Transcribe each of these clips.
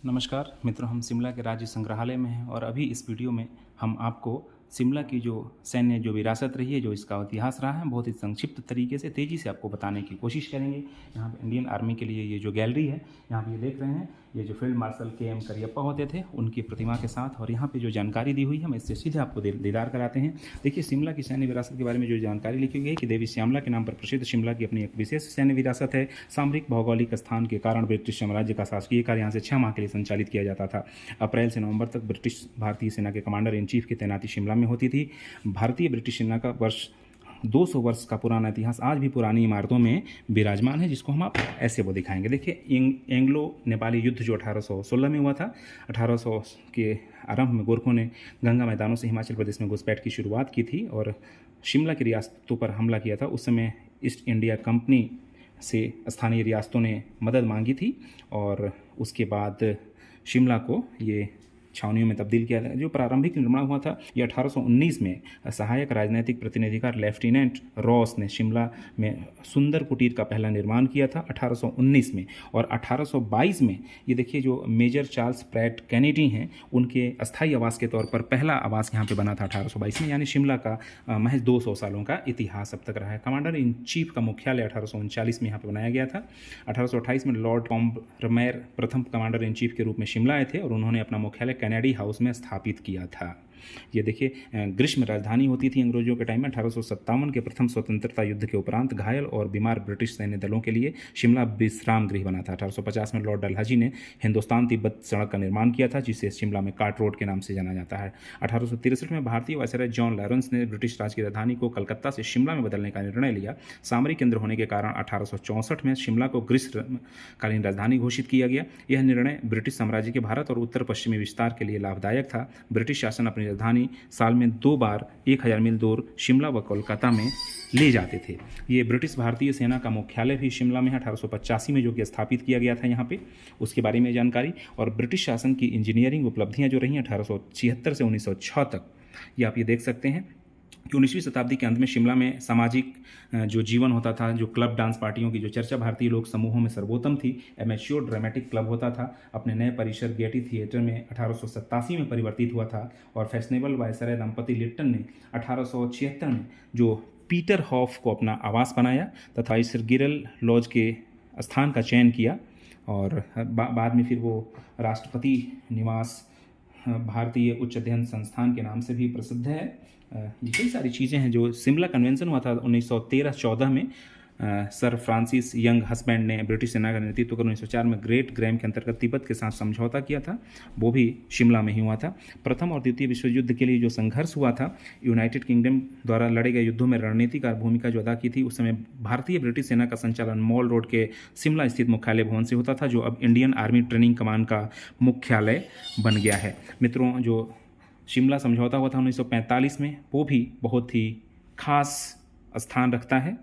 नमस्कार मित्रों, हम शिमला के राज्य संग्रहालय में हैं और अभी इस वीडियो में हम आपको शिमला की जो सैन्य जो विरासत रही है, जो इसका इतिहास रहा है, बहुत ही संक्षिप्त तरीके से तेज़ी से आपको बताने की कोशिश करेंगे। यहाँ पे इंडियन आर्मी के लिए ये जो गैलरी है, यहाँ पे ये देख रहे हैं, ये जो फील्ड मार्शल के.एम. करियप्पा होते थे, उनकी प्रतिमा के साथ। और यहाँ पे जो जानकारी दी हुई है, हम इससे सीधे आपको दीदार कराते हैं। देखिए, शिमला की सैन्य विरासत के बारे में जो जानकारी लिखी हुई है कि देवी श्यामला के नाम पर प्रसिद्ध शिमला की अपनी एक विशेष सैन्य विरासत है। सामरिक भौगोलिक स्थान के कारण ब्रिटिश साम्राज्य का शासकीय कार्य यहाँ से 6 माह के लिए संचालित किया जाता था। अप्रैल से नवंबर तक ब्रिटिश भारतीय सेना के कमांडर इन चीफ की तैनाती शिमला में होती थी। भारतीय ब्रिटिश सेना का 200 वर्ष का पुराना इतिहास आज भी पुरानी इमारतों में विराजमान है, जिसको हम आप ऐसे वो दिखाएंगे। देखिए, एंग्लो नेपाली युद्ध जो 1816 में हुआ था, 1800 के आरंभ में गोरखों ने गंगा मैदानों से हिमाचल प्रदेश में घुसपैठ की शुरुआत की थी और शिमला की रियासतों पर हमला किया था। उस समय ईस्ट इंडिया कंपनी से स्थानीय रियासतों ने मदद मांगी थी और उसके बाद शिमला को ये छावनियों में तब्दील किया था। जो प्रारंभिक निर्माण हुआ था, ये 1819 में सहायक राजनैतिक प्रतिनिधिकार लेफ्टिनेंट रॉस ने शिमला में सुंदर कुटीर का पहला निर्माण किया था 1819 में। और 1822 में ये देखिए, जो मेजर चार्ल्स प्रैट कैनेडी हैं, उनके अस्थायी आवास के तौर पर पहला आवास यहाँ पे बना था 1822 में। यानी शिमला का महज 200 सालों का इतिहास अब तक रहा है। कमांडर इन चीफ का मुख्यालय 1839 में यहाँ पर बनाया गया था। 1828 में लॉर्ड कॉम्बरमेयर प्रथम कमांडर इन चीफ के रूप में शिमला आए थे और उन्होंने अपना मुख्यालय कैनेडी हाउस में स्थापित किया था। ये देखिए, ग्रीष्म राजधानी होती थी अंग्रेजों के टाइम में। 1857 के प्रथम स्वतंत्रता युद्ध के उपरांत घायल और बीमार ब्रिटिश सैन्य दलों के लिए शिमला विश्राम गृह बना था। 1850 में लॉर्ड डलहौजी ने हिंदुस्तान तिब्बत सड़क का निर्माण किया था, जिसे शिमला में कार्ट रोड के नाम से जाना जाता है। 1863 में भारतीय वायसराय जॉन लॉरेंस ने ब्रिटिश राज की राजधानी को कलकत्ता से शिमला में बदलने का निर्णय लिया। सामरिक केंद्र होने के कारण 1864 में शिमला को ग्रीष्मकालीन राजधानी घोषित किया गया। यह निर्णय ब्रिटिश साम्राज्य के भारत और उत्तर पश्चिमी विस्तार के लिए लाभदायक था। ब्रिटिश शासन अपनी राजधानी साल में 2 बार 1000 मील दूर शिमला व कोलकाता में ले जाते थे। ये ब्रिटिश भारतीय सेना का मुख्यालय भी शिमला में है, 1885 में, जो कि स्थापित किया गया था यहाँ पे। उसके बारे में जानकारी और ब्रिटिश शासन की इंजीनियरिंग उपलब्धियाँ जो रही हैं 1876 से 1906 तक, ये आप ये देख सकते हैं कि 19वीं शताब्दी के अंत में शिमला में सामाजिक जो जीवन होता था, जो क्लब डांस पार्टियों की जो चर्चा भारतीय लोक समूहों में सर्वोत्तम थी, एमेच्योर ड्रामेटिक क्लब होता था, अपने नए परिसर गेटी थिएटर में 1887 में परिवर्तित हुआ था। और फैशनेबल वायसराय दंपति लिट्टन ने 1876 में जो पीटर हॉफ को अपना आवास बनाया तथा इस गिरल लॉज के स्थान का चयन किया। और बाद में फिर वो राष्ट्रपति निवास भारतीय उच्च अध्ययन संस्थान के नाम से भी प्रसिद्ध है। ये कई सारी चीज़ें हैं। जो शिमला कन्वेंशन हुआ था 1913-14 में, सर फ्रांसिस यंग हस्बैंड ने ब्रिटिश सेना का नेतृत्व कर 1904 में ग्रेट ग्रैम के अंतर्गत तिब्बत के साथ समझौता किया था, वो भी शिमला में ही हुआ था। प्रथम और द्वितीय विश्व युद्ध के लिए जो संघर्ष हुआ था, यूनाइटेड किंगडम द्वारा लड़े गए युद्धों में रणनीतिकार भूमिका जो अदा की थी, उस समय भारतीय ब्रिटिश सेना का संचालन मॉल रोड के शिमला स्थित मुख्यालय भवन से होता था, जो अब इंडियन आर्मी ट्रेनिंग कमान का मुख्यालय बन गया है। मित्रों, जो शिमला समझौता हुआ था 1945 में, वो भी बहुत ही खास स्थान रखता है,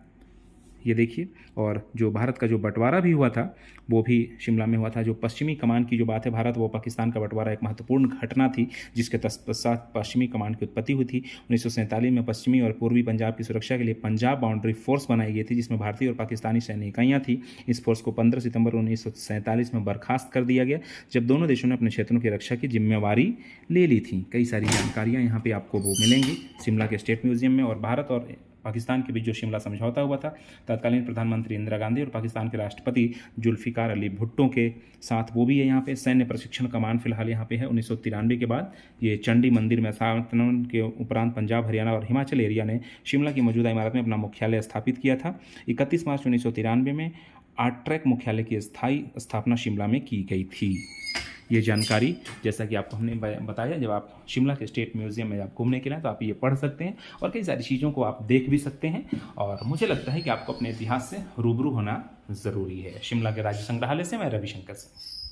ये देखिए। और जो भारत का जो बंटवारा भी हुआ था, वो भी शिमला में हुआ था। जो पश्चिमी कमान की जो बात है, भारत व पाकिस्तान का बंटवारा एक महत्वपूर्ण घटना थी, जिसके तत्पश्चात पश्चिमी कमान की उत्पत्ति हुई थी। 1947 में पश्चिमी और पूर्वी पंजाब की सुरक्षा के लिए पंजाब बाउंड्री फोर्स बनाई गई थी, जिसमें भारतीय और पाकिस्तानी सैन्य इकाइयाँ थी। इस फोर्स को 15 सितंबर 1947 में बर्खास्त कर दिया गया, जब दोनों देशों ने अपने क्षेत्रों की रक्षा की जिम्मेवारी ले ली थी। कई सारी जानकारियाँ यहाँ पर आपको वो मिलेंगी शिमला के स्टेट म्यूजियम में। और भारत और पाकिस्तान के बीच जो शिमला समझौता हुआ था, तत्कालीन प्रधानमंत्री इंदिरा गांधी और पाकिस्तान के राष्ट्रपति जुल्फिकार अली भुट्टो के साथ, वो भी है यहाँ पे। सैन्य प्रशिक्षण कमान फिलहाल यहाँ पे है। 1993 के बाद ये चंडी मंदिर में स्थानांतरण के उपरांत पंजाब, हरियाणा और हिमाचल एरिया ने शिमला की मौजूदा इमारत में अपना मुख्यालय स्थापित किया था। 31 मार्च 1993 में आर्ट्रैक मुख्यालय की स्थायी स्थापना शिमला में की गई थी। ये जानकारी, जैसा कि आपको हमने बताया, जब आप शिमला के स्टेट म्यूजियम में आप घूमने के लिए, तो आप ये पढ़ सकते हैं और कई सारी चीज़ों को आप देख भी सकते हैं। और मुझे लगता है कि आपको अपने इतिहास से रूबरू होना ज़रूरी है। शिमला के राज्य संग्रहालय से मैं रविशंकर सिंह।